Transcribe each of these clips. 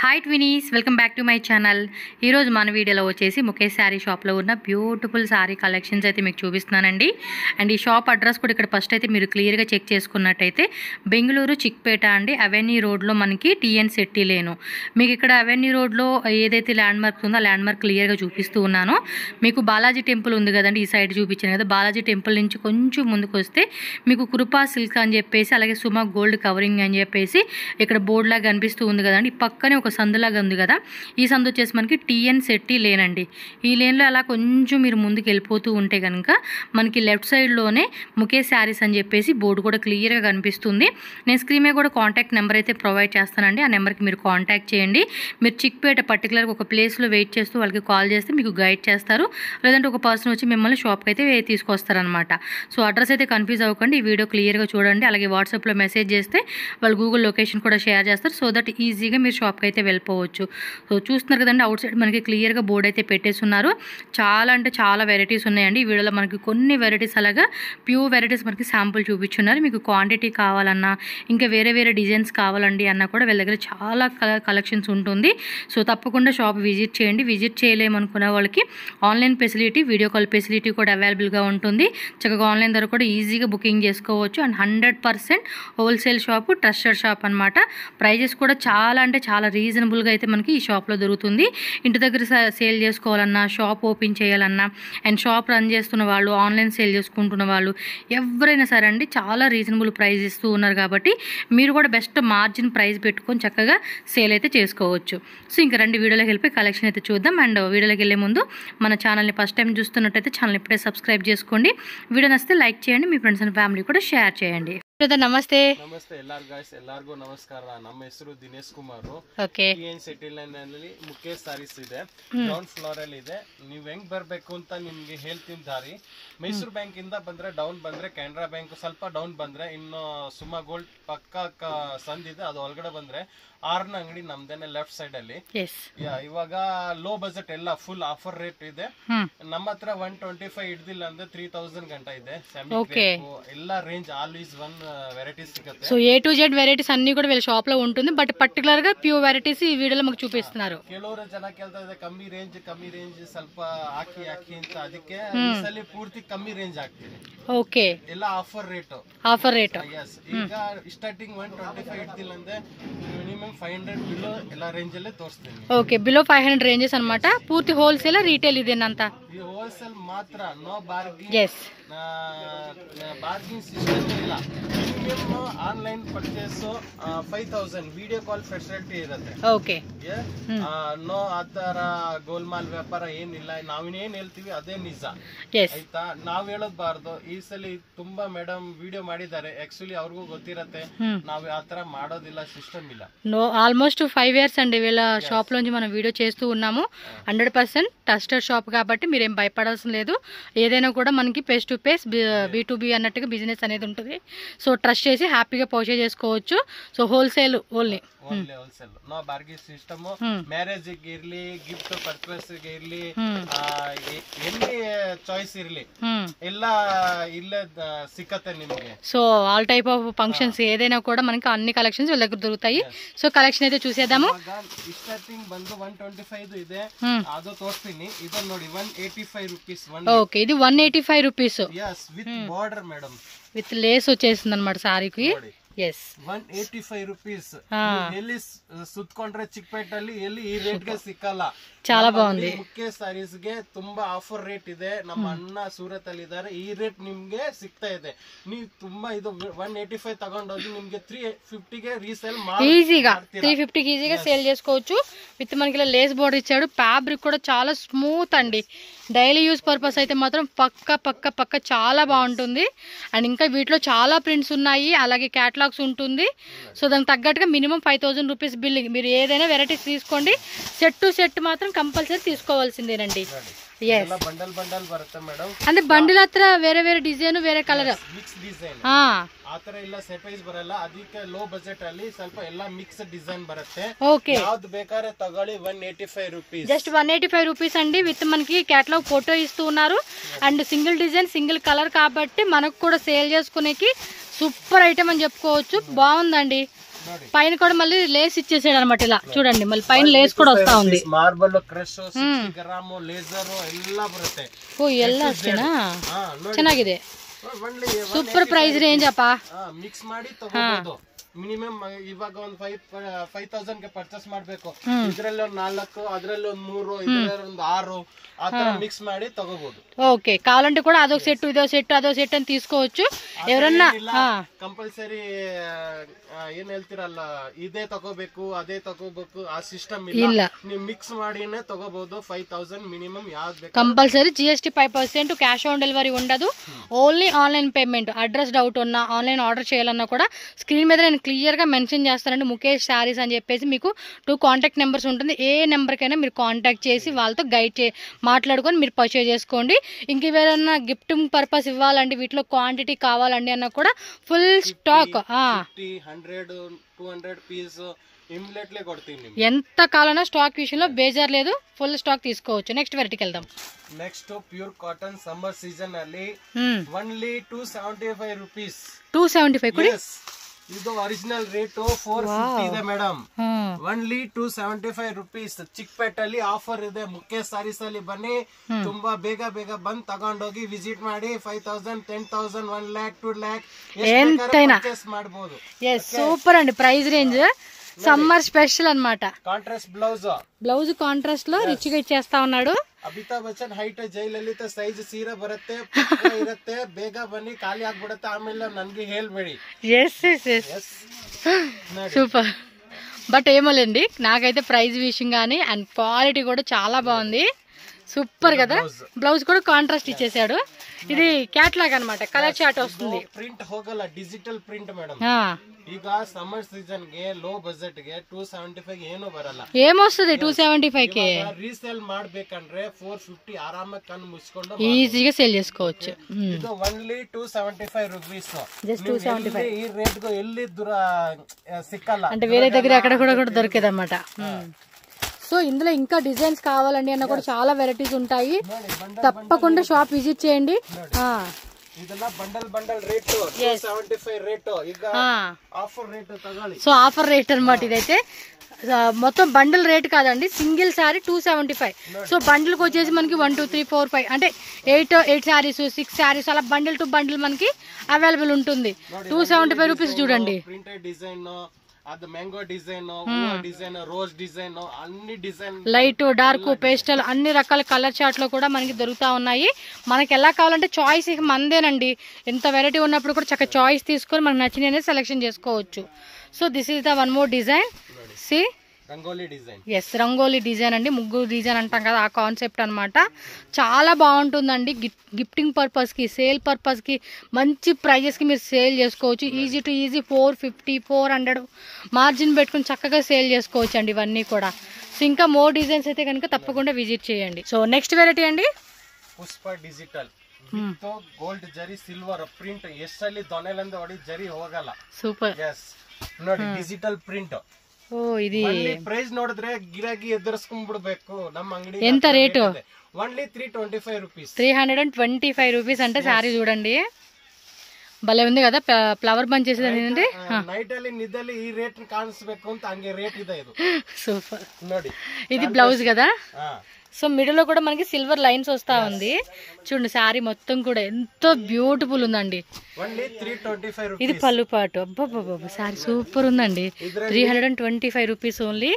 Hi twinnies, welcome back to my channel. ఈరోజు మన వీడియోలో వచ్చేసి ముఖేష్ శారీ షాప్లో ఉన్న బ్యూటిఫుల్ శారీ కలెక్షన్స్ అయితే మీకు చూపిస్తున్నానండి. అండ్ ఈ షాప్ అడ్రస్ కూడా ఇక్కడ ఫస్ట్ అయితే మీరు క్లియర్గా చెక్ చేసుకున్నట్టయితే బెంగళూరు చిక్పేట అండి, అవెన్యూ రోడ్లో మనకి టీఎన్ సెట్టి లేను. మీకు ఇక్కడ అవెన్యూ రోడ్లో ఏదైతే ల్యాండ్ మార్క్ ఉందో ఆ ల్యాండ్ మార్క్ క్లియర్గా చూపిస్తూ ఉన్నాను. మీకు బాలాజీ టెంపుల్ ఉంది కదండి, ఈ సైడ్ చూపించాను కదా. బాలాజీ టెంపుల్ నుంచి కొంచెం ముందుకు వస్తే మీకు కృపా సిల్క్ అని చెప్పేసి, అలాగే సుమా గోల్డ్ కవరింగ్ అని చెప్పేసి ఇక్కడ బోర్డ్ లాగా కనిపిస్తూ ఉంది కదండి. పక్కనే ఒక సందులాగా ఉంది కదా, ఈ సందు వచ్చేసి మనకి టీఎన్ సెట్టి లేన్ అండి. ఈ లేన్లో అలా కొంచెం మీరు ముందుకు వెళ్ళిపోతూ ఉంటే కనుక మనకి లెఫ్ట్ సైడ్లోనే ముఖేష్ శారీస్ అని చెప్పేసి బోర్డు కూడా క్లియర్గా కనిపిస్తుంది. నేను స్క్రీన్ మీద కూడా కాంటాక్ట్ నెంబర్ అయితే ప్రొవైడ్ చేస్తానండి. ఆ నెంబర్కి మీరు కాంటాక్ట్ చేయండి. మీరు చిక్పేట పర్టికులర్గా ఒక ప్లేస్లో వెయిట్ చేస్తూ వాళ్ళకి కాల్ చేస్తే మీకు గైడ్ చేస్తారు, లేదంటే ఒక పర్సన్ వచ్చి మిమ్మల్ని షాప్కి అయితే తీసుకొస్తారనమాట. సో అడ్రస్ అయితే కన్ఫ్యూజ్ అవ్వకండి, ఈ వీడియో క్లియర్గా చూడండి. అలాగే వాట్సాప్లో మెసేజ్ చేస్తే వాళ్ళు గూగుల్ లొకేషన్ కూడా షేర్ చేస్తారు, సో దట్ ఈజీగా మీరు షాప్కి అయితే వెళ్ళిపోవచ్చు. సో చూస్తున్నారు కదండి, అవుట్ సైడ్ మనకి క్లియర్గా బోర్డు అయితే పెట్టేసి ఉన్నారు. చాలా అంటే చాలా వెరైటీస్ ఉన్నాయండి. ఈ వీడియోలో మనకి కొన్ని వెరైటీస్ అలాగా ప్యూర్ వెరైటీస్ మనకి శాంపుల్ చూపించున్నారు. మీకు క్వాంటిటీ కావాలన్నా ఇంకా వేరే వేరే డిజైన్స్ కావాలండి అన్నా కూడా వీళ్ళ దగ్గర చాలా కలెక్షన్స్ ఉంటుంది. సో తప్పకుండా షాప్ విజిట్ చేయండి. విజిట్ చేయలేమనుకున్న వాళ్ళకి online facility, video call facility కూడా అవైలబుల్గా ఉంటుంది. చక్కగా ఆన్లైన్ ద్వారా కూడా ఈజీగా బుకింగ్ చేసుకోవచ్చు. And 100% wholesale shop, trusted shop అనమాట. ప్రైజెస్ కూడా చాలా అంటే చాలా రీజనబుల్గా అయితే మనకి ఈ షాప్లో దొరుకుతుంది. ఇంటి దగ్గర సేల్ చేసుకోవాలన్నా, షాప్ ఓపెన్ చేయాలన్నా, అండ్ షాప్ రన్ చేస్తున్న వాళ్ళు, ఆన్లైన్ సేల్ చేసుకుంటున్న వాళ్ళు ఎవరైనా సరే అండి చాలా రీజనబుల్ ప్రైస్ ఇస్తూ ఉన్నారు కాబట్టి మీరు కూడా బెస్ట్ మార్జిన్ ప్రైస్ పెట్టుకొని చక్కగా సేల్ అయితే చేసుకోవచ్చు. సో ఇంకా రండి వీడియోలోకి వెళ్ళిపోయి కలెక్షన్ అయితే చూద్దాం. అండ్ వీడియోలోకి వెళ్ళే ముందు మన ఛానల్ని ఫస్ట్ టైం చూస్తున్నట్టయితే ఛానల్ ఇప్పుడే సబ్స్క్రైబ్ చేసుకోండి. వీడియో నచ్చితే లైక్ చేయండి, మీ ఫ్రెండ్స్ అండ్ ఫ్యామిలీ కూడా షేర్ చేయండి. ನಮಸ್ತೆ ನಮಸ್ತೆ ಎಲ್ಲರಿಗೂ ನಮಸ್ಕಾರ. ನಮ್ಮ ಹೆಸರು ದಿನೇಶ್ ಕುಮಾರ್. ಟಿಎನ್ ಸೆಟ್ಟಿಲ್ ನಲ್ಲಿ ಮುಖೇಶ್ ಸಾರೀಸ್ ಇದೆ, ಗ್ರೌಂಡ್ ಫ್ಲೋರ್ ಅಲ್ಲಿ ಇದೆ. ನೀವ್ ಹೆಂಗ್ ಬರ್ಬೇಕು ಅಂತ ನಿಮ್ಗೆ ಹೇಳ್ತೀನಿ ದಾರಿ. ಮೈಸೂರು ಬ್ಯಾಂಕ್ ಇಂದ ಬಂದ್ರೆ ಡೌನ್ ಬಂದ್ರೆ, ಕೆನರಾ ಬ್ಯಾಂಕ್ ಸ್ವಲ್ಪ ಡೌನ್ ಬಂದ್ರೆ, ಇನ್ನು ಸುಮಾ ಗೋಲ್ಡ್ ಪಕ್ಕ ಸಂದಿದೆ, ಅದು ಒಳಗಡೆ ಬಂದ್ರೆ ಆರ್ನ ಅಂಗಡಿ ನಮ್ದೇನೆ ಲೆಫ್ಟ್ ಸೈಡ್ ಅಲ್ಲಿ. ಇವಾಗ ಲೋ ಬಜೆಟ್ ಎಲ್ಲ ಫುಲ್ ಆಫರ್ ರೇಟ್ ಇದೆ. ನಮ್ಮ ಹತ್ರ 125 ಹಿಡ್ದಿಲ್ಲ ಅಂದ್ರೆ 3000 ಗಂಟ ಇದೆ. ಎಲ್ಲ range all is one varieties సిగతే. So A to Z varieties అన్ని కూడా వీళ్ళ షాప్ లో ఉంటుంది. బట్ పర్టికులర్ గా ప్యూర్ వెరైటీస్ ఈ వీడియోలో మాకు చూపిస్తున్నారు. ಕೆಲವರು ಜನ ಕೇಳ್ತಾ ಇದೆ ಕಮ್ಮಿ ರೇಂಜ್ ಸ್ವಲ್ಪ ಹಾಕಿ ಅಂತ, ಅದಕ್ಕೆ ಈ ಸಲ ಪೂರ್ತಿ ಕಮ್ಮಿ ರೇಂಜ್ ಹಾಕ್ತೀನಿ. ಓಕೆ, ಎಲ್ಲ ಆಫರ್ ರೇಟ್. ಎಸ್, ಈಗ ಸ್ಟಾರ್ಟಿಂಗ್ 125 ಹಿಡ್ದಿಲ್ಲ ಅಂದ್ರೆ మినిమం 500 బిలో ಎಲ್ಲ ರೇಂಜ್ ಅಲ್ಲೇ ತೋರಿಸ್ತೀನಿ. ఓకే, బిలో 500 రేంజెస్ అన్నమాట. పూర్తి హోల్సేల్ రీటైల్ ఇదేనంతా. ಈ ಹೋಲ್ಸೇಲ್ ಮಾತ್ರ, no bargaining. Yes, bargaining system ಇಲ್ಲ. Online purchase 5000 video call facility ಇರುತ್ತೆ. ಓಕೆ, ನೋ ಆತರ ಗೋಲ್ಮಾಲ್ ವ್ಯಾಪಾರ ಏನಿಲ್ಲ. ನಾವೇನ್ ಹೇಳ್ತೀವಿ ಅದೇ ನಿಜ, ಆಯ್ತಾ? ನಾವ್ ಹೇಳೋದ್ಬಾರ್ದು. ಈ ಸಲ ತುಂಬಾ ಮೇಡಮ್ ವಿಡಿಯೋ ಮಾಡಿದ್ದಾರೆ, ಆಕ್ಚುಲಿ ಅವ್ರಿಗೂ ಗೊತ್ತಿರತ್ತೆ. ನಾವ್ ಆತರ ಮಾಡೋದಿಲ್ಲ, ಸಿಸ್ಟಮ್ ಇಲ್ಲ. నో ఆల్మోస్ట్ 5 years అండి వీళ్ళ షాప్ లోంచి మనం వీడియో చేస్తూ ఉన్నాము. 100% ట్రస్టెడ్ షాప్ కాబట్టి మీరేం భయపడాల్సిన లేదు. ఏదైనా కూడా మనకి ఫేస్ టు ఫేస్ B2B అన్నట్టుగా బిజినెస్ అనేది ఉంటుంది. సో ట్రస్ట్ చేసి హ్యాపీగా పర్చేజ్ చేసుకోవచ్చు. So wholesale only wholesale, no bargaining system. Marriage ಇರ್ಲಿ, ಗಿಫ್ಟ್ ಪರ್ಪಸ್ ಇರ್ಲಿ, ಎಲ್ಲಿ ಚಾಯ್ಸ್ ಇರ್ಲಿ ಎಲ್ಲ ಇಲ್ಲೇ ಸಿಕ್ಕತ್ತೆ ನಿಮಗೆ. So all type of functions ఏదైనా కూడా మనకి అన్ని కలెక్షన్స్ వీళ్ళ దగ్గర దొరుకుతాయి. సో కలెక్షన్ అయితే చూసేద్దాము. ಸ್ಟಾರ್ಟಿಂಗ್ ಬಂದು 125 ಇದೆ, ಅದು ತೋರಿಸ್ತೀನಿ. ಇದನ್ನ ನೋಡಿ 185 ರೂಪೀಸ್. ఓకే, ఇది 185 rupees. yes, with border madam, with lace వచ్చేసింది అనమాట సారీకి. Yes, 185 rupees. ಎಲ್ಲಿ ಸುತ್ಕೊಂಡ್ರೆ ಚಿಕ್ಕಪೇಟಲ್ಲಿ ಎಲ್ಲಿ ಈ ರೇಟ್ ಗೆ ಸಿಕ್ಕಲ್ಲ. చాలా బాగుంది. ಮುಖೇಶ್ ಸಾರೀಸ್ ಗೆ ತುಂಬಾ ಆಫರ್ ರೇಟ್ ಇದೆ. ನಮ್ಮ ಅಣ್ಣ ಸೂರತ್ ಅಲ್ಲಿ ಇದ್ದಾರೆ. ಈ ರೇಟ್ ನಿಮ್ಗೆ ಸಿಗ್ತಾ ಇದೆ. ನೀವು ತುಂಬಾ ಇದು 185 ತಗೊಂಡೋಗಿ ನಿಮ್ಗೆ 350 ಗೆ ರೀಸೇಲ್ ఈజీగా 350 కి ఈజీగా సేల్ చేసుకోవచ్చు. విత్ మనకి ఇలా లేస్ బోర్డర్ ఇచ్చాడు. ఫ్యాబ్రిక్ కూడా చాలా స్మూత్ అండి. డైలీ యూజ్ పర్పస్ అయితే మాత్రం పక్క చాలా బాగుంటుంది. అండ్ ఇంకా వీటిలో చాలా ప్రింట్స్ ఉన్నాయి, అలాగే క్యాటలాగ్స్ ఉంటుంది. సో దానికి తగ్గట్టుగా మినిమం 5000 రూపీస్ బిల్లింగ్. మీరు ఏదైనా వెరైటీస్ తీసుకోండి, సెట్ టు సెట్ మాత్రం కంపల్సరీ తీసుకోవాల్సిందేనండి. ಬಂಡಲ್ ಬರುತ್ತೆ ಮೇಡಮ್. ಅಂದ್ರೆ ಬಂಡಲ್ ಹತ್ರ ಬೇರೆ ಬೇರೆ ಡಿಸೈನ್, ಬೇರೆ ಕಲರ್, ಮಿಕ್ಸ್ ಡಿಸೈನ್ ಆತರ ಇಲ್ಲ. ಸೆಪೈಸ್ ಬರಲ್ಲ, ಅದಕ್ಕೆ ಲೋ ಬಜೆಟ್ ಅಲ್ಲಿ ಸ್ವಲ್ಪ ಎಲ್ಲ ಮಿಕ್ಸ್ ಡಿಸೈನ್ ಬರುತ್ತೆ. ಓಕೆ, ಯಾವ್ದು ಬೇಕಾದ್ರೆ ತಗೊಳ್ಳಿ. 185 ರೂಪೀಸ್, జస్ట్ 185 రూపీస్ అండి. విత్ మనకి కేటలాగ్ ఫోటో ఇస్తూ ఉన్నారు. And single design, single colour కాబట్టి మనకు కూడా సేల్ చేసుకునేకి సూపర్ ఐటమ్ అని చెప్పుకోవచ్చు. బాగుందండి. పైన కూడా మళ్ళీ లేస్ ఇచ్చేసాడు అనమాట. ఇలా చూడండి, మళ్ళీ పైన లేస్ కూడా వస్తా ఉంది. మార్బల్ ಕ್ರಶ್ 60 ಗ್ರಾಮ್ ಲೇಸರ್ ಎಲ್ಲ ಬರುತ್ತೆ. ಓ ಎಲ್ಲ ಅಷ್ಟೇನಾ? ಚೆನ್ನಾಗಿದೆ, ಸೂಪರ್ ಪ್ರೈಸ್ ರೇಂಜ್ ಅಪ್ಪ. ಮಿಕ್ಸ್ ಮಾಡಿ ತಗೋಬಹುದು. ಮಿನಿಮಮ್ ಇವಾಗ ಒಂದು 5000 ಗೆ ಪರ್ಚೇಸ್ ಮಾಡ್ಬೇಕು. ಇದ್ರಲ್ಲಿ ಒಂದು 4, ಅದ್ರಲ್ಲಿ ಒಂದು 3, ಇದ್ರಲ್ಲಿ ಒಂದು 6 ಆತರ ಮಿಕ್ಸ್ ಮಾಡಿ ತಗೋಬಹುದು. ఓకే, కావాలంటే కూడా అదొక సెట్ ఇదో సెట్ అదో సెట్ అని తీసుకోవచ్చు. ఎవరన్నా ಕಂಪಲ್ಸರಿ ಏನ್ ಹೇಳ್ತಿರಲ್ಲ ಇದೇ ತಗೋಬೇಕು ಅದೇ ತಗೋಬೇಕು ಆ ಸಿಸ್ಟಮ್ ಇಲ್ಲ. ನೀವು ಮಿಕ್ಸ್ ಮಾಡಿನೇ ತಗೋಬಹುದು. 5000 ಮಿನಿಮಮ್ ಯಾವ್ದು ಬೇಕು. Compulsory GST 5% cash on delivery ఉండదు. Only online payment. Address doubt ఉన్నా, ఆన్లైన్ ఆర్డర్ చేయాలన్నా కూడా స్క్రీన్ మీద నేను క్లియర్ గా మెన్షన్ చేస్తానండి. ముఖేష్ శారీస్ అని చెప్పేసి మీకు 2 కాంటాక్ట్ నెంబర్స్ ఉంటుంది. ఏ నెంబర్ కైనా మీరు కాంటాక్ట్ చేసి వాళ్ళతో గైడ్ మాట్లాడుకొని మీరు పర్చేజ్ చేసుకోండి. ఇంక ఎవరైనా గిఫ్టింగ్ పర్పస్ ఇవ్వాలండి, వీటిలో క్వాంటిటీ కావాలండి అన్న కూడా ఫుల్ స్టాక్ 100-200 పీస్ ఇమిడియట్లీ కొడుతుంది. ఎంత కావాలన్నా స్టాక్ విషయంలో బేజార్ లేదు, ఫుల్ స్టాక్ తీసుకోవచ్చు. నెక్స్ట్ వెరైటీకి వెళ్దాం. Next pure cotton summer season ಅಲ್ಲಿ ఓన్లీ 275 ರೂಪೀಸ್. 275 ಕೊಡಿ. ಇದು ಒರಿಜಿನಲ್ ರೇಟ್ 450 ಇದೆ ಮೇಡಮ್. Only 275 rupees. ಚಿಕ್ಕಪೇಟೆಯಲ್ಲಿ ಆಫರ್ ಇದೆ. ಮುಖೇಶ್ ಸಾರೀಸ್ ಅಲ್ಲಿ ಬನ್ನಿ, ತುಂಬಾ ಬೇಗ ಬೇಗ ಬಂದ್ ತಗೊಂಡೋಗಿ ವಿಸಿಟ್ ಮಾಡಿ. 5000, 10,000, 1 lakh, 2 lakh ಪರ್ಚೇಸ್ ಮಾಡಬಹುದು. సూపర్ అండి ప్రైస్ రేంజ్. సమ్మర్ స్పెషల్ అన్నమాట. కాంట్రాస్ట్ బ్లౌజ్ కాంట్రాస్ట్ లో రిచ్ గా ఇచ్చేస్తా ఉన్నాడు. ಅಮಿತಾಬ್ ಬಚ್ಚನ್ ಹೈಟ್ ಜೈಲಲಿತ ಸೈಜ್ ಸೀರೆ ಬರುತ್ತೆ, ಇರುತ್ತೆ. ಬೇಗ ಬನ್ನಿ, ಖಾಲಿ ಆಗ್ಬಿಡುತ್ತೆ. ಆಮೇಲೆ ನನ್ಗೆ ಹೇಳ್ಬೇಡಿ. సూపర్. బట్ ఏమోలేండి, నాకైతే ప్రైస్ విషయం కానీ అండ్ క్వాలిటీ కూడా చాలా బాగుంది. సూపర్ కదా. బ్లౌజ్ కూడా కాంట్రాస్ట్ ఇచ్చేసాడు. ఇది క్యాట్లాగ్ అన్నమాట, కలర్ చార్ట్ వస్తుంది. ಪ್ರಿಂಟ್ ಹೋಗಲ್ಲ, ಡಿಜಿಟಲ್ ಪ್ರಿಂಟ್ ಮೇಡಮ್. ಈಗ ಸಮ್ಮರ್ ಸೀಸನ್ ಗೆ ಲೋ ಬಜೆಟ್ ಗೆ 275 ಏನು ಬರಲ್ಲ. ఏమొస్తుంది 275 కి? ರೀಸೇಲ್ ಮಾಡ್ಬೇಕಂದ್ರೆ 450 ಆರಾಮಾಗಿ ಕಣ್ಣು ಮುಚ್ಕೊಂಡು ఈజీగా సేల్ చేసుకోవచ్చు. ಇದು ಓನ್ಲಿ 275 ರೂಪೀಸ್. జస్ట్ 275. ಈ ರೇಟ್ ಗೆ ಎಲ್ಲಿ ದೂರ ಸಿಕ್ಕಲ್ಲ, అంటే వేరే దగ్గర ఎక్కడ కూడా దొరికేది అన్నమాట. సో ఇందులో ఇంకా డిజైన్స్ కావాలండి అన్న కూడా చాలా వెరైటీస్ ఉంటాయి. తప్పకుండా షాప్ విజిట్ చేయండి. ಇದೆಲ್ಲ ಬಂಡಲ್ ರೇಟ್ 275 ರೇಟ್. ಈಗ ఆఫర్ రేట్ తగాలి. సో ఆఫర్ రేట్ అన్నమాట ఇదైతే. మొత్తం బండిల్ రేట్ కాదండి, సింగిల్ సారీ 275. సో బండిల్కి వచ్చేసి మనకి 1 2 3 4 5 అంటే 8 శారీస్ 6 శారీస్ అలా బండిల్ టు బండిల్ మనకి అవైలబుల్ ఉంటుంది. 275 రూపీస్ చూడండి. ప్రింటెడ్ డిజైన్, ಅದು mango design, design, rose design, అన్ని డిజైన్, లైట్ డార్క్ పేస్టల్ అన్ని రకాల కలర్ చార్ట్ లో కూడా మనకి దొరుకుతా ఉన్నాయి. మనకి ఎలా కావాలంటే చాయిస్ ఇక మందేనండి. ఎంత వెరైటీ ఉన్నప్పుడు కూడా చక్కగా చాయిస్ తీసుకొని మనకు నచ్చిన సెలెక్షన్ చేసుకోవచ్చు. So this is the one more design. See rangoli design. Yes, rangoli design అండి, ముగ్గు డిజైన్ అంటాం కదా, ఆ కాన్సెప్ట్ అనమాట. చాలా బాగుంటుందండి. గిఫ్టింగ్ పర్పస్కి, సేల్ పర్పస్కి మంచి ప్రైజెస్కి మీరు సేల్ చేసుకోవచ్చు. ఈజీ టు ఈజీ 450, 400 మార్జిన్ పెట్టుకుని చక్కగా సేల్ చేసుకోవచ్చు అండి ఇవన్నీ కూడా. సో ఇంకా మోర్ డిజైన్స్ అయితే కనుక తప్పకుండా విజిట్ చేయండి. సో నెక్స్ట్ వెరైటీ అండి ಪುಷ್ಪ ಡಿಜಿಟಲ್ ವಿತ್ ಗೋಲ್ಡ್ ಜರಿ ಸಿಲ್ವರ್ ಪ್ರಿಂಟ್. ಎಷ್ಟಲ್ಲಿ ದೊನೆಲಿಂದ ಹೊಡಿ ಜರಿ ಹೋಗಲ್ಲ. ಸೂಪರ್. ಎಸ್ ನೋಡಿ, ಡಿಜಿಟಲ್ ಪ್ರಿಂಟ್. ಓ ಇದು ಪ್ರೈಸ್ ನೋಡಿದ್ರೆ ಗಿರಾಕಿ ಎದುರಿಸ್ಕೊಂಡ್ಬಿಡ್ಬೇಕು. ನಮ್ಮ ಅಂಗಡಿ ఎంత రేటు? Only 325 rupees. 325 రూపీస్ అంటే సారీ చూడండి, భలే ఉంది కదా. ఫ్లవర్ బంచ్ చేసేది నైట్ ಅಲ್ಲಿ నిద్రಲಿ ఈ రేట్ కాಣಿಸ್ಬೇಕು ಅಂತ ಹಂಗೆ ರೇಟ್ ಇದೆ ಇದು. సూపర్. ನೋಡಿ, ఇది బ్లౌజ్ కదా. సో మిడిల్ లో కూడా మనకి సిల్వర్ లైన్స్ వస్తా ఉంది. చూడండి శారీ మొత్తం కూడా ఎంతో బ్యూటిఫుల్ ఉందండి. ఇది పళ్ళు పాటు. అబ్బాబ్బాబ్బా, శారీ సూపర్ ఉందండి. 325 రూపీస్ ఓన్లీ.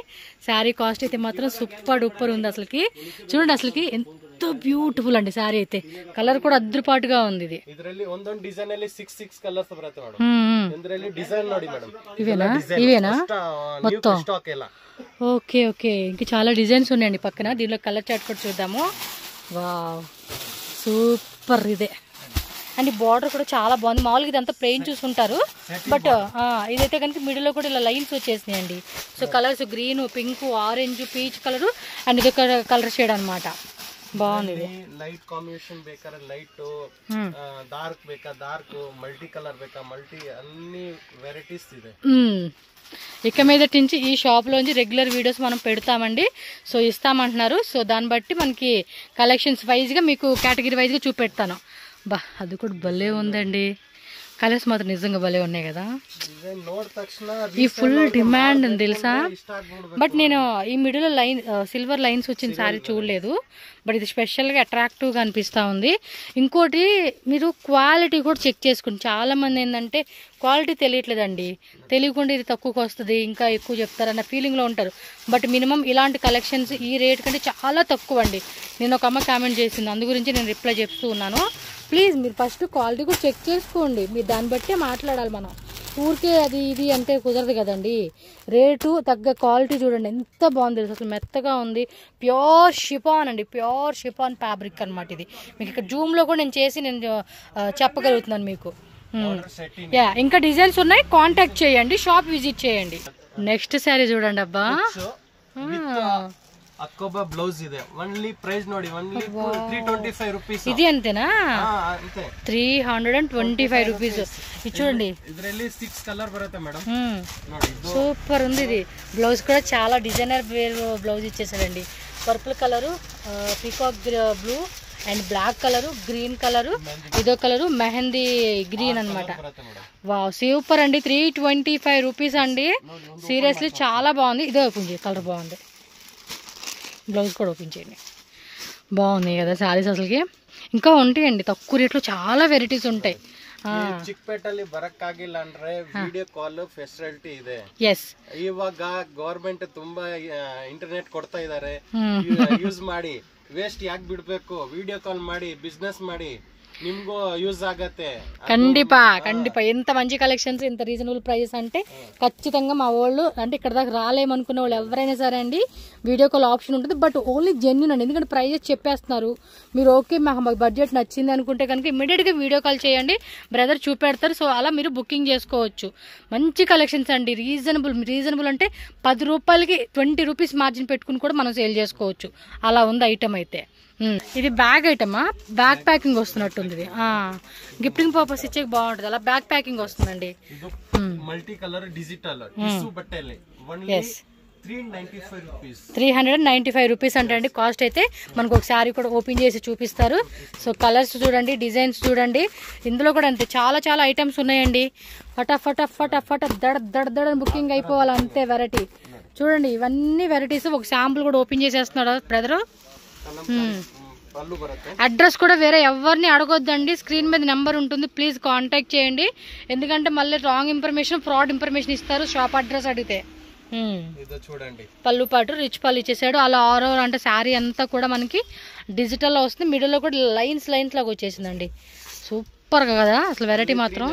శారీ కాస్ట్ అయితే మాత్రం సూపర్ డూపర్ ఉంది అసలుకి. చూడండి అసలుకి ఎంతో బ్యూటిఫుల్ అండి శారీ అయితే. కలర్ కూడా అద్భుతపాటుగా ఉంది. ఇది ఇవేనా మొత్తం? ఓకే ఓకే, ఇంకా చాలా డిజైన్స్ ఉన్నాయండి పక్కన. దీనిలో కలర్ చార్ట్ కూడా చూద్దాము. Wow, super. ఇదే అండ్ బార్డర్ కూడా చాలా బాగుంది. మామూలుగా ఇదంతా ప్లెయిన్ చూసుకుంటారు, బట్ ఇదైతే కనుక మిడిల్ లో కూడా ఇలా లైన్స్ వచ్చేసినాయండి. So colours green, pink, orange, peach colour and ఇది కలర్ షేడ్ అనమాట. బాగుంది. లైట్ కాంబినేషన్ ಬೇಕಾದ್ರೆ లైట్, డార్క్ ಬೇಕಾ డార్క్, మల్టీ కలర్ ಬೇಕಾ మల్టీ, అన్ని వెరైటీస్ ಇದೆ. ఇక మీదటి నుంచి ఈ షాప్లోంచి రెగ్యులర్ వీడియోస్ మనం పెడతామండి. సో ఇస్తామంటున్నారు. సో దాన్ని బట్టి మనకి కలెక్షన్స్ వైజ్గా మీకు కేటగిరీ వైజ్గా చూపెడతాను. బా, అది కూడా భలే ఉందండి. కలర్స్ మాత్రం నిజంగా భలే ఉన్నాయి కదా. డిజైన్ ನೋಡಿದ ತಕ್ಷಣ ఈ ఫుల్ డిమాండ్ ఉంది తెలుసా. బట్ నేను ఈ మిడిల్ లైన్ సిల్వర్ లైన్స్ వచ్చిన సారీ చూడలేదు. బట్ ఇది స్పెషల్గా అట్రాక్టివ్గా అనిపిస్తూ ఉంది. ఇంకోటి మీరు క్వాలిటీ కూడా చెక్ చేసుకోండి. చాలామంది ఏంటంటే క్వాలిటీ తెలియట్లేదండి, తెలియకుండా ఇది తక్కువకి వస్తుంది ఇంకా ఎక్కువ చెప్తారన్న ఫీలింగ్లో ఉంటారు. బట్ మినిమం ఇలాంటి కలెక్షన్స్ ఈ రేట్ కంటే చాలా తక్కువ అండి. నేను ఒక అమ్మ కామెంట్ చేసింది, అందు గురించి నేను రిప్లై చెప్తూ ఉన్నాను. ప్లీజ్ మీరు ఫస్ట్ క్వాలిటీ కూడా చెక్ చేసుకోండి, మీరు దాన్ని బట్టే మాట్లాడాలి. మనం ఊరికే అది ఇది అంటే కుదరదు కదండి. రేటు తగ్గ క్వాలిటీ చూడండి ఎంత బాగుంది తెలుసు, అసలు మెత్తగా ఉంది. ప్యూర్ షిఫాన్ అండి, ప్యూర్ షిఫాన్ ఫ్యాబ్రిక్ అనమాట ఇది. మీకు ఇక్కడ జూమ్లో కూడా నేను చేసి నేను చెప్పగలుగుతున్నాను మీకు. యా ఇంకా డిజైన్స్ ఉన్నాయి, కాంటాక్ట్ చేయండి, షాప్ విజిట్ చేయండి. నెక్స్ట్ శారీ చూడండి అబ్బా, అక్కోబా బ్లౌజ్ ಇದೆ. ఓన్లీ ప్రైస్ ನೋಡಿ, ఓన్లీ 325 రూపీస్. ఇది అంతేనా? అంతే, 325 రూపీస్. ఇది చూడండి, ಇದರಲ್ಲಿ 6 కలర్ ಬರುತ್ತೆ మేడం. సూపర్ ఉంది ఇది. బ్లౌజ్ కూడా చాలా డిజైనర్ వేర్ బ్లౌజ్ ఇచ్చేసాడండి. Purple colour, peacock blue and black colour, green colour, ఇదో కలరు మెహందీ గ్రీన్ అనమాట. వావ్ సూపర్ అండి. 325 రూపీస్ అండి. సీరియస్లీ చాలా బాగుంది. ఇదో ఓపెన్ చేయి, కలర్ బాగుంది. బ్లౌజ్ కూడా ఓపెన్ చేయండి, బాగున్నాయి కదా శారీస్ అసలుకి. ఇంకా ఉంటాయండి తక్కువ రేట్లో, చాలా వెరైటీస్ ఉంటాయి. ಚಿಕ್ಕಪೇಟೆಯಲ್ಲಿ ಬರಕ್ಕಾಗಿಲ್ಲ ಅಂದ್ರೆ ವಿಡಿಯೋ ಕಾಲ್ ಫೆಸಿಲಿಟಿ ಇದೆ. ಎಸ್, ಇವಾಗ ಗವರ್ಮೆಂಟ್ ತುಂಬಾ ಇಂಟರ್ನೆಟ್ ಕೊಡ್ತಾ ಇದಾರೆ, ಯೂಸ್ ಮಾಡಿ. ವೇಸ್ಟ್ ಯಾಕೆ ಬಿಡ್ಬೇಕು, ವಿಡಿಯೋ ಕಾಲ್ ಮಾಡಿ, ಬಿಸ್ನೆಸ್ ಮಾಡಿ, నిమ్గో యూజ్ ಆಗತ್ತೆ. కండిపా ఎంత మంచి కలెక్షన్స్, ఎంత రీజనబుల్ ప్రైస్ అంటే ఖచ్చితంగా మా వాళ్ళు అంటే ఇక్కడ దాకా రాలేమనుకునే వాళ్ళు ఎవరైనా సరే అండి వీడియో కాల్ ఆప్షన్ ఉంటుంది. బట్ ఓన్లీ జెన్యూన్ అండి, ఎందుకంటే ప్రైజెస్ చెప్పేస్తున్నారు. మీరు ఓకే మాకు బడ్జెట్ నచ్చింది అనుకుంటే కనుక ఇమ్మీడియట్గా వీడియో కాల్ చేయండి, బ్రదర్ చూపెడతారు. సో అలా మీరు బుకింగ్ చేసుకోవచ్చు. మంచి కలెక్షన్స్ అండి, రీజనబుల్ అంటే 10 రూపాయలకి 20 రూపీస్ మార్జిన్ పెట్టుకుని కూడా మనం సేల్ చేసుకోవచ్చు. అలా ఉంది ఐటమ్ అయితే. ఇది బ్యాగ్ ఐటమా, బ్యాగ్ ప్యాకింగ్ వస్తున్నట్టుంది. ఇది గిఫ్టింగ్ పర్పస్ ఇచ్చే బాగుంటుంది, అలా బ్యాగ్ ప్యాకింగ్ వస్తుందండి. మల్టీ కలర్ డిజిటల్ బట్టలు 395 రూపీస్ అంటే అండి కాస్ట్. అయితే మనకు ఒక శారీ కూడా ఓపెన్ చేసి చూపిస్తారు. సో కలర్స్ చూడండి, డిజైన్స్ చూడండి. ఇందులో కూడా అంతే చాలా చాలా ఐటమ్స్ ఉన్నాయండి. ఫటాఫట్ దడ బుకింగ్ అయిపోవాలి అంతే. వెరైటీ చూడండి, ఇవన్నీ వెరైటీస్. ఒక శాంపుల్ కూడా ఓపెన్ చేసేస్తున్నాడు బ్రదరు. అడ్రస్ కూడా వేరే ఎవరిని అడగొద్దండి, స్క్రీన్ మీద నెంబర్ ఉంటుంది, ప్లీజ్ కాంటాక్ట్ చేయండి. ఎందుకంటే మళ్ళీ రాంగ్ ఇన్ఫర్మేషన్, ఫ్రాడ్ ఇన్ఫర్మేషన్ ఇస్తారు షాప్ అడ్రస్ అడిగితే. చూడండి పళ్ళు పాటు రిచ్ పళ్ళు ఇచ్చేసాడు. అలా ఆల్ ఓవర్ అంటే శారీ అంతా కూడా మనకి డిజిటల్లో వస్తుంది, మిడిల్లో కూడా లైన్స్ లాగా వచ్చేసిందండి. సూపర్ కదా అసలు, వెరైటీ మాత్రం.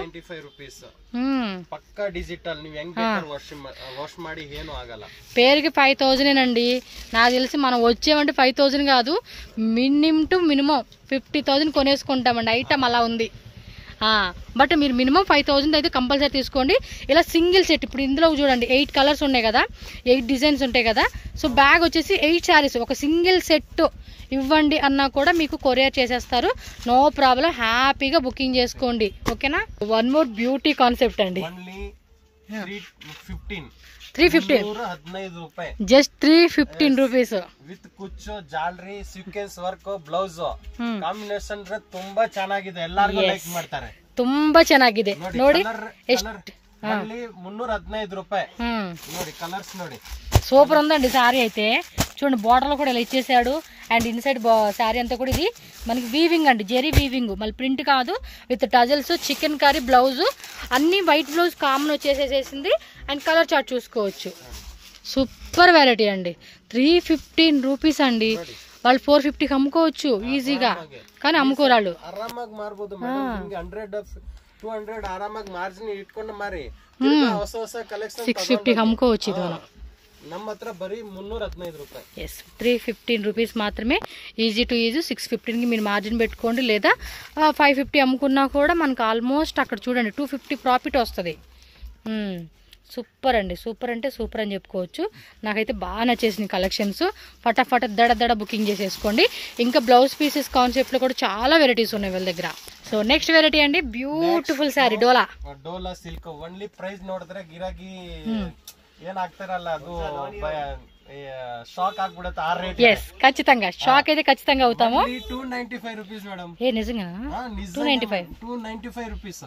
పేరుకి 5000 అండి. నాకు తెలిసి మనం వచ్చేమంటే 5000 కాదు, మినిమం 50,000 కొనేసుకుంటామండి. ఐటమ్ అలా ఉంది. బట్ మీరు మినిమం 5000 అయితే కంపల్సరీ తీసుకోండి. ఇలా సింగిల్ సెట్, ఇప్పుడు ఇందులో చూడండి 8 కలర్స్ ఉన్నాయి కదా, 8 డిజైన్స్ ఉంటాయి కదా. సో బ్యాగ్ వచ్చేసి 8 శారీస్ ఒక సింగిల్ సెట్ ఇవ్వండి అన్నా కూడా మీకు కొరియర్ చేసేస్తారు, నో ప్రాబ్లం. హ్యాపీగా బుకింగ్ చేసుకోండి, ఓకేనా. వన్ మోర్ బ్యూటీ కాన్సెప్ట్ అండి, 315 జస్ట్ 315 రూపీస్ ವಿತ್ ಕುಚ್ಚು ಜಾಲರಿ ಸೀಕ್ವೆನ್ಸ್ ವರ್ಕ್ ಬ್ಲೌಸ್ ಕಾಂಬಿನೇಷನ್ ತುಂಬಾ ಚೆನ್ನಾಗಿದೆ, ಎಲ್ಲರಿಗೂ ಲೈಕ್ ಮಾಡ್ತಾರೆ. ತುಂಬಾ ಚೆನ್ನಾಗಿದೆ ನೋಡಿ. ಎಷ್ಟು 315 ರೂಪಾಯಿ ನೋಡಿ. కలర్స్ ನೋಡಿ, సూపర్ ఉందండి శారీ అయితే. చూడండి బార్డర్లో కూడా ఇలా ఇచ్చేసాడు. అండ్ ఇన్సైడ్ శారీ అంతా కూడా ఇది మనకి వీవింగ్ అండి, జెరీ వీవింగ్, మళ్ళీ ప్రింట్ కాదు, with tassels, chikankari blouse, అన్ని వైట్ బ్లౌజ్ కామన్ వచ్చేసేసింది. అండ్ కలర్ చార్ట్ చూసుకోవచ్చు. సూపర్ వెరైటీ అండి. 315 రూపీస్ అండి. వాళ్ళు 450కి అమ్ముకోవచ్చు ఈజీగా, కానీ అమ్ముకోరాళ్ళు. 650కి అమ్ముకోవచ్చు ఇది మనం. ನಮ್ಮ ಹತ್ರ ಬರೀ 315 ರೂಪಾಯಿ. ఎస్, 315 రూపీస్ మాత్రమే. Easy to easy. 615కి మీరు మార్జిన్ పెట్టుకోండి, లేదా 550 అమ్ముకున్నా కూడా మనకు ఆల్మోస్ట్ అక్కడ చూడండి 250 ప్రాఫిట్ వస్తుంది. సూపర్ అండి, సూపర్ అంటే సూపర్ అని చెప్పుకోవచ్చు. నాకైతే బాగా నచ్చేసింది కలెక్షన్స్. ఫటాఫట దడ బుకింగ్ చేసేసుకోండి. ఇంకా బ్లౌజ్ పీసెస్ కాన్సెప్ట్లో కూడా చాలా వెరైటీస్ ఉన్నాయి వాళ్ళ దగ్గర. సో నెక్స్ట్ వెరైటీ అండి, బ్యూటిఫుల్ శారీ డోలా సిల్క్. ఓన్లీ ప్రైస్ ನೋಡಿದ್ರೆ ಗಿರಾಕಿ ಏನಾಗ್ತಾರಲ್ಲ ಅದು షాక్ ಆಗ್ಬಿಡುತ್ತೆ ಆ ರೇಟ್. ఎస్ ఖచ్చితంగా షాక్ అయితే ఖచ్చితంగా అవుతాము. 295 రూపీస్ మేడం. ఏ నిజంగా 295 రూపీస్.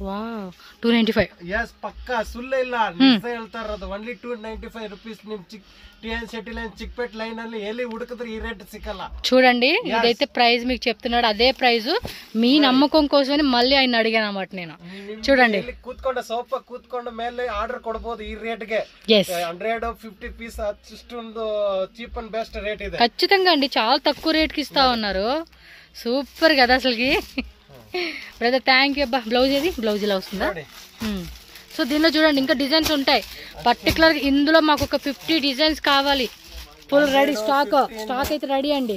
వావ్ 295. yes పక్కా ಸುಳ್ಳು ಇಲ್ಲ, ನಿಜ ಹೇಳ್ತಾ ಇರೋದು. only 295 rupees. ನಿಮ್ TN city line Chickpet line ಅಲ್ಲಿ ಎಲ್ಲಿ ಹುಡುಕಿದ್ರೆ ಈ ರೇಟ್ ಸಿಕ್ಕಲ್ಲ. చూడండి ఇదైతే ప్రైస్ మీకు చెప్తున్నాడు, అదే ప్రైస్. మీ నమ్మకం కోసమని మళ్ళీ ఆయన అడిగాను అన్నమాట నేను. చూడండి ಕೂತ್ಕೊಂಡ ಸೋಫಾ ಕೂತ್ಕೊಂಡ ಮೇಲೆ ಆರ್ಡರ್ ಕೊಡಬಹುದು ಈ ರೇಟ್ಗೆ. 150 పీస్ అచ్చొంದು చీప్ అండ్ బెస్ట్ రేట్ ಇದೆ. ఖచ్చితంగా అండి, చాలా తక్కువ రేట్కి ఇస్తా ఉన్నారు. సూపర్ కదా అసలుకి. Brother thank you. అబ్బా బ్లౌజ్ ఏది, బ్లౌజ్ ఇలా వస్తుందా? సో దీనిలో చూడండి ఇంకా డిజైన్స్ ఉంటాయి. పర్టికులర్గా ఇందులో మాకు ఒక 50 డిజైన్స్ కావాలి. ఫుల్ రెడీ స్టాక్ అయితే రెడీ అండి.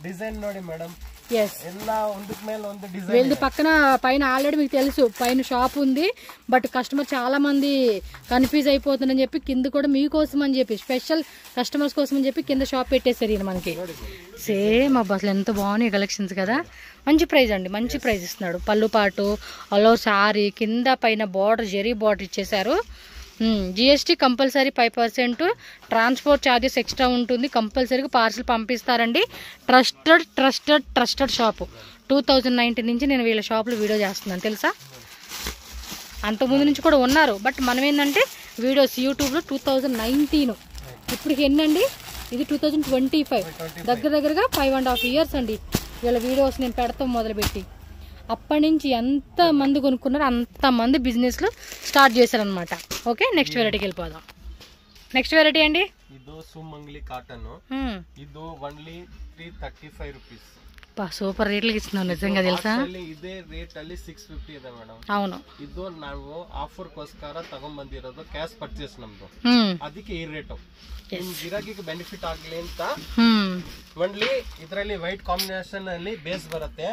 డిజైన్ ನೋಡಿ మేడం. ఎస్ ಎಲ್ಲ ಒಂದಕ್ಕೆ ಮೇಲೆ ಒಂದು ಡಿಸೈನ್. వీళ్ళది పక్కన పైన ఆల్రెడీ మీకు తెలుసు పైన షాప్ ఉంది. బట్ కస్టమర్ చాలా మంది కన్ఫ్యూజ్ అయిపోతుందని చెప్పి కింద కూడా మీకోసం అని చెప్పి స్పెషల్ కస్టమర్స్ కోసం అని చెప్పి కింద షాప్ పెట్టేశారు ఈయన మనకి. సేమ్ అబ్బా అసలు ఎంత బాగున్నాయి కలెక్షన్స్ కదా. మంచి ప్రైస్ అండి, మంచి ప్రైస్ ఇస్తున్నాడు. పళ్ళు పాటు అలో సారీ కింద పైన బార్డర్ జరీ బార్డర్ ఇచ్చేసారు. GST compulsory 5%. Transport charges extra ఉంటుంది. కంపల్సరీగా పార్సిల్ పంపిస్తారండి. Trusted shop. 2019 నుంచి నేను వీళ్ళ షాప్లో వీడియో చేస్తున్నాను తెలుసా. అంతకుముందు నుంచి కూడా ఉన్నారు, బట్ మనం ఏంటంటే వీడియోస్ యూట్యూబ్లో 2019. ఇప్పటికి ఎన్నండి, ఇది 2025. దగ్గరగా 5.5 years అండి వీళ్ళ వీడియోస్ నేను పెడతాం మొదలుపెట్టి. అప్పటి నుంచి ఎంత మంది కొనుక్కున్నారు అంతమంది బిజినెస్లు స్టార్ట్ చేశారనమాట. ఓకే నెక్స్ట్ వెరైటీకి వెళ్ళిపోదాం. నెక్స్ట్ వెరైటీ అండి ಇದು ಸುಮಂಗ್ಲಿ ಕಾಟನ್. ಇದು only 335 రూపీస్. సూపర్ రేట్లకి ఇస్తున్నాను నిజంగా తెలుసా. ఇదే రేట్ ಅಲ್ಲಿ 650 ಇದೆ ಮೇಡಂ. అవును, ಇದು ನಾವು ಆಫರ್ ಗೋಸ್ಕರ ತಗೊಂಡ್ ಬಂದಿರೋದು, ಕ್ಯಾಶ್ ಪರ್ಚೇಸ್ ನಮ್ದು. ಅದಕ್ಕೆ ಈ ರೇಟ್ ಗಿರಾಕಿಗೆ ಬೆನಿಫಿಟ್ ಆಗಲಿ ಅಂತ. ಓನ್ಲಿ ಇದರಲ್ಲಿ ವೈಟ್ ಕಾಂಬಿನೇಷನ್ ಅಲ್ಲಿ ಬೇಸ್ ಬರುತ್ತೆ.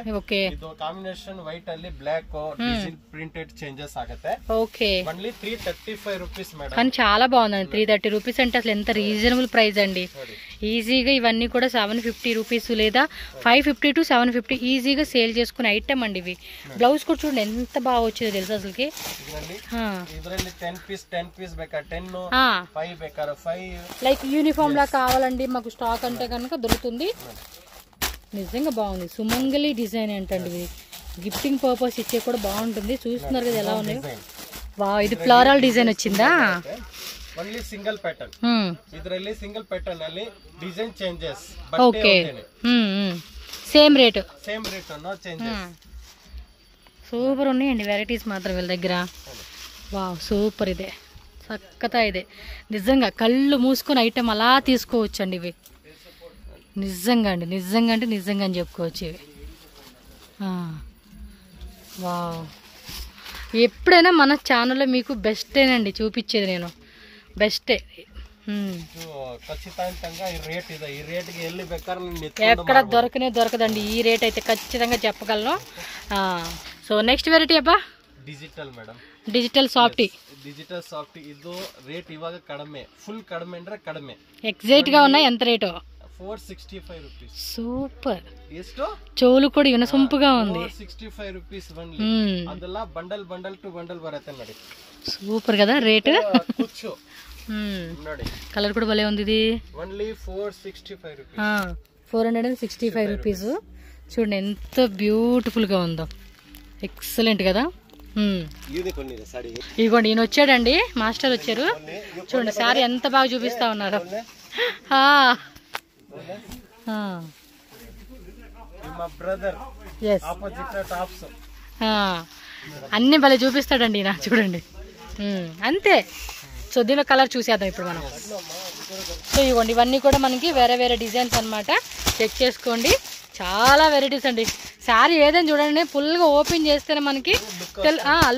ಇದು ಕಾಂಬಿನೇಷನ್ ವೈಟ್ ಅಲ್ಲಿ ಬ್ಲಾಕ್ ಡಿಸೈನ್ ಪ್ರಿಂಟೆಡ್ చేంజెస్ ఆಗುತ್ತೆ. Okay only 335 rupees madam. కానీ చాలా బాగుందండి. 330 రూపీస్ అంటే అసలు ఎంత రీజనబుల్ ప్రైస్ అండి. ఈజీగా ఇవన్నీ కూడా 750 రూపీస్ లేదా 550 to 750 ఈజీగా సేల్ చేసుకునే ఐటమ్ అండి ఇవి. బ్లౌజ్ కూడా చూడండి ఎంత బాగా వచ్చేది తెలుసా అసలుకి. ಇದರಲ್ಲಿ 10 పీస్ ಬೇಕಾ 10, 5 ಬೇಕಾ 5. లైక్ యూనిఫామ్ లా కావాలండి మాకు స్టాక్ అంటే కనుక దొరుకుతుంది. నిజంగా బాగుంది. సుమంగలి డిజైన్ ఏంటండి ఇది, గిఫ్టింగ్ పర్పస్ ఇచ్చే కూడా బాగుంటుంది. చూస్తున్నారు కదా ఎలా ఉన్నాయి. వా ఇది ఫ్లోరల్ డిజైన్ వచ్చిందా. Only single pattern. ಇದರಲ್ಲಿ సింగిల్ ప్యాటర్న్ ಅಲ್ಲಿ design changes. Okay same rate no changes. Super ఉన్నాయండి వెరైటీస్ మాత్రం వీళ్ళ దగ్గర. Wow super. ఇదే చక్కతా ఇదే నిజంగా కళ్ళు మూసుకొని ఐటెం అలా తీసుకోవచ్చండి ఇవి. నిజంగా అండి, నిజంగా అంటే నిజంగా అని చెప్పుకోవచ్చు ఇవి. వావ్ ఎప్పుడైనా మన ఛానల్లో మీకు బెస్టేనండి చూపించేది నేను, బెస్టే. ఎక్కడ దొరకదండి ఈ రేట్ అయితే ఖచ్చితంగా చెప్పగలను. సో నెక్స్ట్ వెరైటీ అబ్బా ಡಿಜಿಟಲ್ ಮೇಡಮ್. Digital softy. ಇದು ರೇಟ್ ಇವಾಗ ಕಡಿಮೆ, ಫುಲ್ ಕಡಿಮೆ ಅಂದ್ರೆ ಕಡಿಮೆ. ಎಕ್ಸಾಕ್ಟ್ గా ఉన్నాయి. ఎంత రేటు? 465 రూపీస్. సూపర్. ಎಷ್ಟು ಚೋಲು ಕೂಡ ಇವನ ಸೊಂಪುగా ఉంది. 465 రూపీస్ ఓన్ಲಿ. ಅದೆಲ್ಲ ಬಂಡಲ್ ಟು ಬಂಡಲ್ ಬರುತ್ತೆ ನೋಡಿ. సూపర్ కదా రేట్. కుచ్చు ನೋಡಿ, కలర్ కూడా భలే ఉంది. ఇది ఓన్లీ 465 రూపీస్. 465 రూపీస్. చూడండి ఎంత బ్యూటిఫుల్ గా ఉందో. ఎక్సలెంట్ కదా. ఇదిగోండి ఈయన వచ్చాడండి, మాస్టర్ వచ్చారు. చూడండి సారీ ఎంత బాగా చూపిస్తా ఉన్నారు. అన్ని భలే చూపిస్తాడండి ఈయన. చూడండి అంతే. సో దీనిలో కలర్ చూసేద్దాం ఇప్పుడు మనం. సో ఇవ్వండి ఇవన్నీ కూడా మనకి వేరే వేరే డిజైన్స్ అనమాట. చెక్ చేసుకోండి, చాలా వెరైటీస్ అండి. శారీ ఏదైనా చూడండి ఫుల్గా ఓపెన్ చేస్తేనే మనకి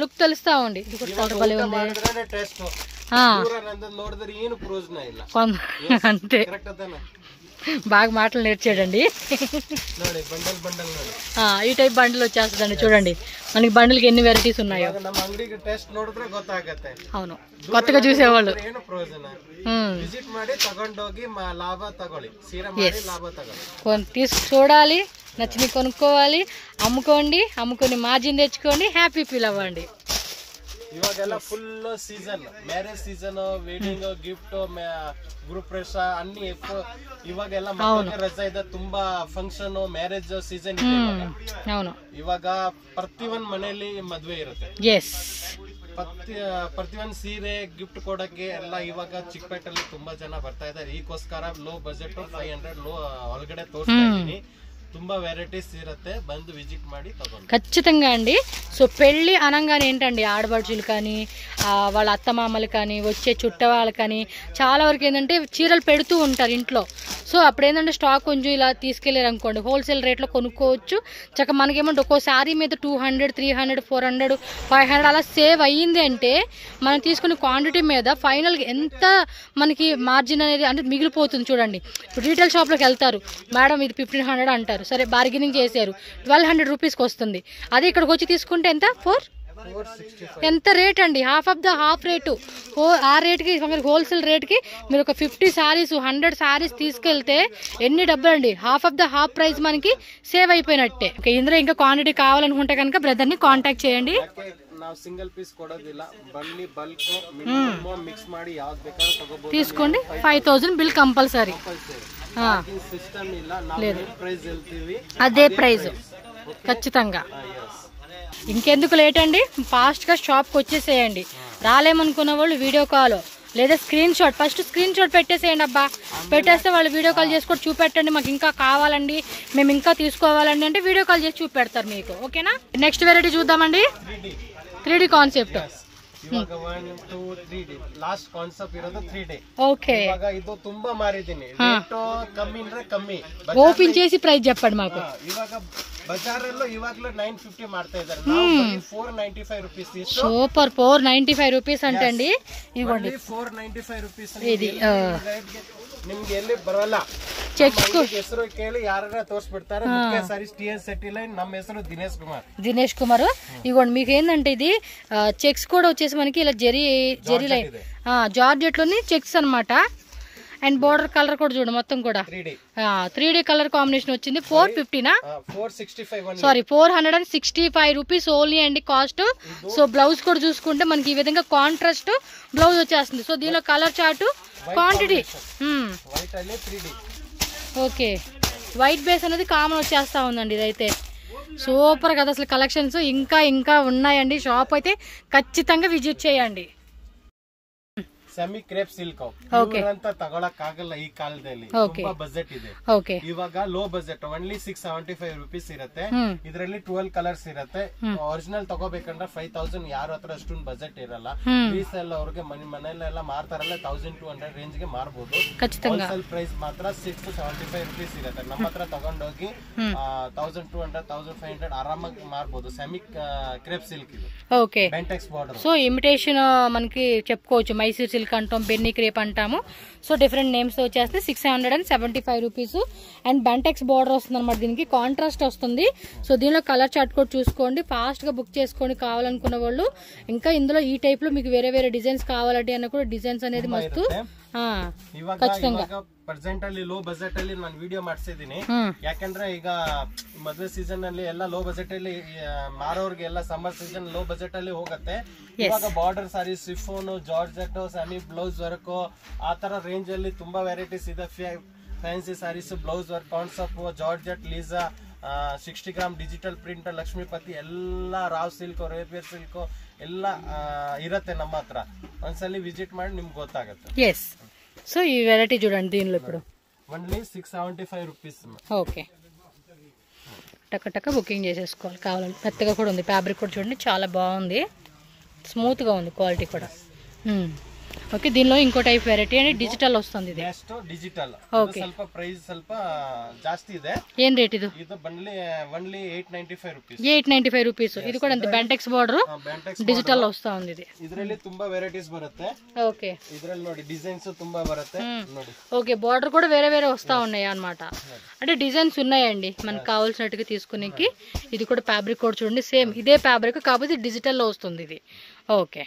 లుక్ తెలుస్తా ఉంది. ఇది కూడా కలర్ భలే ఉంది. అంతే బాగా మాటలు నేర్చాడండి. ఈ టైప్ బండిల్ వచ్చేస్తుందండి. చూడండి మనకి బండిల్కి ఎన్ని వెరైటీస్ ఉన్నాయో. అవును, కొత్తగా చూసేవాళ్ళు. చూడాలి, నచ్చింది కొనుక్కోవాలి, అమ్ముకోండి, అమ్ముకొని మార్జిన్ తెచ్చుకోండి, హ్యాపీ ఫీల్ అవ్వండి. ఇవాగెಲ್ಲ full season, marriage season, wedding, gift, group ಪ್ರವೇಶ ಅన్ని ಇವಾಗೆಲ್ಲ ಮಕ್ಕಳಿಗೆ ರಜಾ ಇದೆ, ತುಂಬಾ ಫಂಕ್ಷನ್, ಮ್ಯಾರೇಜ್ ಸೀಸನ್ ಇದೆ ಇವಾಗ. ಪ್ರತಿಯೊಂದು ಮನೆಯಲ್ಲಿ ಮದುವೆ ಇರುತ್ತೆ. ಪ್ರತಿಯೊಂದು ಸೀರೆ ಗಿಫ್ಟ್ ಕೊಡಕ್ಕೆ ಎಲ್ಲ ಇವಾಗ ಚಿಕ್ಕಪೇಟೆಯಲ್ಲಿ ತುಂಬಾ ಜನ ಬರ್ತಾ ಇದ್ದಾರೆ. ಈಗೋಸ್ಕರ ಲೋ ಬಜೆಟ್ 500 ಲೋ ಒಳಗಡೆ ತೋರಿಸ್ತಾ ಇದ್ದೀನಿ. ತುಂಬಾ వెరైటీస్ ఇరతే బందు విజిట్ ಮಾಡಿ తగొండి ఖచ్చితంగా అండి. సో పెళ్లి అనగానే ఏంటండి, ఆడబడుచులు కానీ వాళ్ళ అత్తమామలు కానీ వచ్చే చుట్టవాళ్ళు కానీ చాలా వరకు ఏంటంటే చీరలు పెడుతూ ఉంటారు ఇంట్లో. సో అప్పుడు ఏంటంటే స్టాక్ కొంచెం ఇలా తీసుకెళ్ళారు అనుకోండి, హోల్సేల్ రేట్లో కొనుక్కోవచ్చు. చక్క మనకేమంటే ఒక్కో శారీ మీద 200, 300, 400, 500 అలా సేవ్ అయ్యింది అంటే మనం తీసుకునే క్వాంటిటీ మీద ఫైనల్గా ఎంత మనకి మార్జిన్ అనేది అంటే మిగిలిపోతుంది. చూడండి, ఇప్పుడు రీటైల్ షాప్లోకి వెళ్తారు, మేడం ఇది 1500 అంటారు, సరే బార్గెనింగ్ చేశారు, 1200 రూపీస్కి వస్తుంది. అదే ఇక్కడికి వచ్చి తీసుకుంటే ఎంత, 465 ఎంత రేట్ అండి, half of the half rate. ఆ రేట్కి హోల్సేల్ రేట్కి మీరు ఒక 50 శారీస్ 100 శారీస్ తీసుకెళ్తే ఎన్ని డబ్బులు అండి, half of the half price మనకి సేవ్ అయిపోయినట్టే. ఇందులో ఇంకా క్వాంటిటీ కావాలనుకుంటే కనుక బ్రదర్ని కాంటాక్ట్ చేయండి. ನಾವು ಸಿಂಗಲ್ ಪೀಸ್ ಕೊಡೋದಿಲ್ಲ, ಬನ್ನಿ ಬಲ್ಕ್ ಮಿಕ್ಸ್ ಮಾಡಿ ಯಾವ್ದು ಬೇಕಾದ್ರೂ ತಗೋಬಹುದು. తీసుకోండి, 5000 బిల్ కంపల్సరీ. సిస్టమ్ ಇಲ್ಲ, ನಾವು ప్రైస్ ಹೇಳ್ತೀವಿ అదే ప్రైస్ ఖచ్చితంగా. ఇంకెందుకు లేట్ అండి, ఫాస్ట్గా షాప్కి వచ్చేసేయండి. రాలేమనుకున్న వాళ్ళు వీడియో కాల్ లేదా screen shot, first screen shot పెట్టేసేయండి. అబ్బా పెట్టేస్తే వాళ్ళు వీడియో కాల్ చేసుకొని చూపెట్టండి, మాకు ఇంకా కావాలండి, మేము ఇంకా తీసుకోవాలండి అంటే వీడియో కాల్ చేసి చూపెడతారు మీకు. ఓకేనా, నెక్స్ట్ వెరైటీ చూద్దామండి. 3D concept. ಇವಾಗ 1 2 3D ಲಾಸ್ಟ್ ಕಾನ್ಸೆಪ್ಟ್ ಇರೋದು 3D. ಓಕೆ, ಇವಾಗ ಇದು ತುಂಬಾ ಮಾರಿದೀನಿ, ರೇಟ್ ಕಮ್ಮಿ ಅಂದ್ರೆ ಕಮ್ಮಿ. ಓಪನ್ చేసి ప్రైస్ చెప్పండి మాకు. ಇವಾಗ ಬಜಾರಲ್ಲೂ ಇವಾಗಲೂ 950 ಮಾಡ್ತಾ ಇದ್ದಾರೆ, ನಾವು 495 ರೂಪೀಸ್. సూపర్, 495 రూపీస్ అంటే అండి ఇదిగోండి 495 ರೂಪೀಸ್. ఇది ನಿಮ್ಗೆ ಎಲ್ಲಿ ಬರಲ್ಲ, చెక్స్ ಹೆಸರು ಕೇಳಿ ಯಾರ ತೋರಿಸ್ಬಿಡ್ತಾರೆ. ಮುಖ್ಯ ಸಾರೀಸ್ TN City Line, ನಮ್ಮ ಹೆಸರು దినేష్ కుమార్. ఇదిగోండి మీకు ఏంటంటే ఇది చెక్స్ కూడా వచ్చేసి మనకి ఇలా జెరీ లైన్ జార్జెట్ లోని చెక్స్ అన్నమాట. అండ్ బోర్డర్ కలర్ కూడా చూడండి మొత్తం కూడా 3D కలర్ కాంబినేషన్ వచ్చింది. 450 సారీ 465 రూపీస్ ఓన్లీ అండి కాస్ట్. సో బ్లౌజ్ కూడా చూసుకుంటే మనకి ఈ విధంగా కాంట్రాస్ట్ బ్లౌజ్ వచ్చేస్తుంది. సో దీనిలో colour chart, quantity okay, white base అనేది కామన్ వచ్చేస్తా ఉందండి. ఇదైతే సూపర్ కదా అసలు. కలెక్షన్స్ ఇంకా ఉన్నాయండి. షాప్ అయితే ఖచ్చితంగా విజిట్ చేయండి. ಸೆಮಿ ಕ್ರೇಪ್ ಸಿಲ್ಕ್ ಅಂತ ತಗೊಳಕ್ ಆಗಲ್ಲ ಈ ಕಾಲದಲ್ಲಿ, ತುಂಬಾ ಬಜೆಟ್ ಇದೆ. ಇವಾಗ ಲೋ ಬಜೆಟ್ ಓನ್ಲಿ 675 ರೂಪೀಸ್ ಇರುತ್ತೆ. ಇದರಲ್ಲಿ 12 ಕಲರ್ಸ್ ಇರುತ್ತೆ. ಒರಿಜಿನಲ್ ತಗೋಬೇಕಂದ್ರೆ 5000, ಯಾರ ಹತ್ರ ಅಷ್ಟೊಂದು ಬಜೆಟ್ ಇರಲ್ಲ. ರೀಸೇಲ್ ಅವ್ರಿಗೆ ಮನೆಯಲ್ಲೆಲ್ಲ ಮಾರ್ತಾರಲ್ಲ 1200 ರೇಂಜ್ ಗೆ ಮಾರ್ಬೋದು. ಹೋಲ್ಸೇಲ್ ಪ್ರೈಸ್ ಮಾತ್ರ 675 ರೂಪೀಸ್ ಇರುತ್ತೆ. ನಮ್ಮ ಹತ್ರ ತಗೊಂಡೋಗಿ 1200 1500 ಆರಾಮಾಗಿ ಮಾರ್ಬೋದು. ಸೆಮಿ ಕ್ರೇಪ್ ಸಿಲ್ಕ್ ಇದು. ಬೆಂಟೆಕ್ಸ್ ಬಾರ್ಡರ್. సో ఇమిటేషన్ మనకి చెప్పుకోవచ్చు, మైసూర్ సిల్క్ అంటాం, బెన్నీ క్రేప్ అంటాము. సో డిఫరెంట్ నేమ్స్ వచ్చేస్తే 675 రూపీస్. అండ్ బెంటెక్స్ బార్డర్ వస్తుంది అనమాట, దీనికి కాంట్రాస్ట్ వస్తుంది. సో దీనిలో కలర్ చార్ట్ కూడా చూసుకోండి, ఫాస్ట్ గా బుక్ చేసుకోండి కావాలనుకున్న వాళ్ళు. ఇంకా ఇందులో ఈ టైప్ లో మీకు వేరే డిజైన్స్ కావాలంటే అన్న కూడా డిజైన్స్ అనేది మస్తు ఖచ్చితంగా. ಪ್ರೆಸೆಂಟ್ ಅಲ್ಲಿ ಲೋ ಬಜೆಟ್ ಅಲ್ಲಿ ನಾನು ವಿಡಿಯೋ ಮಾಡಿಸಿದೀನಿ, ಯಾಕಂದ್ರೆ ಈಗ ಮದುವೆ ಸೀಸನ್ ಅಲ್ಲಿ ಎಲ್ಲ ಲೋ ಬಜೆಟ್ ಅಲ್ಲಿ ಮಾರೋರ್ಗೆ ಎಲ್ಲ ಸಮ್ಮರ್ ಸೀಸನ್ ಲೋ ಬಜೆಟ್ ಅಲ್ಲಿ ಹೋಗುತ್ತೆ. ಇವಾಗ border sari, chiffon, georgette, semi blouse work, ಆ ತರ ರೇಂಜ್ ಅಲ್ಲಿ ತುಂಬಾ ವೆರೈಟೀಸ್ ಇದೆ. Fancy sarees, blouse work, concept, georgette, ಲೀಸಾ, 60 ಗ್ರಾಮ್ ಡಿಜಿಟಲ್ ಪ್ರಿಂಟ್, ಲಕ್ಷ್ಮೀಪತಿ ಎಲ್ಲ ರಾವ್ ಸಿಲ್ಕ್, ರೇಪಿಯರ್ ಸಿಲ್ಕ್ ಎಲ್ಲ ಇರುತ್ತೆ ನಮ್ಮ ಹತ್ರ. ಒಂದ್ಸಲಿ ವಿಸಿಟ್ ಮಾಡಿ ನಿಮ್ಗೆ ಗೊತ್ತಾಗುತ್ತೆ. సో ఈ వెరైటీ చూడండి, దీనిలో ఇప్పుడు ఓన్లీ 675 రూపీస్. ఓకే, టక్క బుకింగ్ చేసేసుకోవాలి కావాలంటే. మెత్తగా కూడా ఉంది, ఫ్యాబ్రిక్ కూడా చూడండి చాలా బాగుంది, స్మూత్గా ఉంది, క్వాలిటీ కూడా. ఓకే, దీనిలో ఇంకో టైప్ వెరైటీ అండి, డిజిటల్ వస్తుంది. ఇది డిజిటల్ ಸ್ವಲ್ಪ ಪ್ರೈಸ್ ಸ್ವಲ್ಪ ಜಾಸ್ತಿ ಇದೆ. ఏం రేట్ ఇది? ಇದು ಬಂದ್ಲಿ ఓన్లీ 895 రూపీస్. 895 రూపీస్. ఇది కూడా అంతే, బెంటెక్స్ బార్డర్ డిజిటల్ వస్తా ఉంది. ఇది ಇದರಲ್ಲಿ ತುಂಬಾ ವೆರೈಟೀಸ್ ಬರುತ್ತೆ. ఓకే, ಇದರಲ್ಲಿ ನೋಡಿ ಡಿಸೈన్స్ ತುಂಬಾ ಬರುತ್ತೆ ನೋಡಿ. ఓకే, బార్డర్ కూడా వేరే వస్తా ఉన్నాయి అన్నమాట. అంటే డిజైన్స్ ఉన్నాయండి మనకు కావాల్సినట్టుగా తీసుకునేకి. ఇది కూడా ఫ్యాబ్రిక్ కూడా చూడండి, సేమ్ ఇదే ఫ్యాబ్రిక్ కాకపోతే డిజిటల్ లో వస్తుంది ఇది. ఓకే.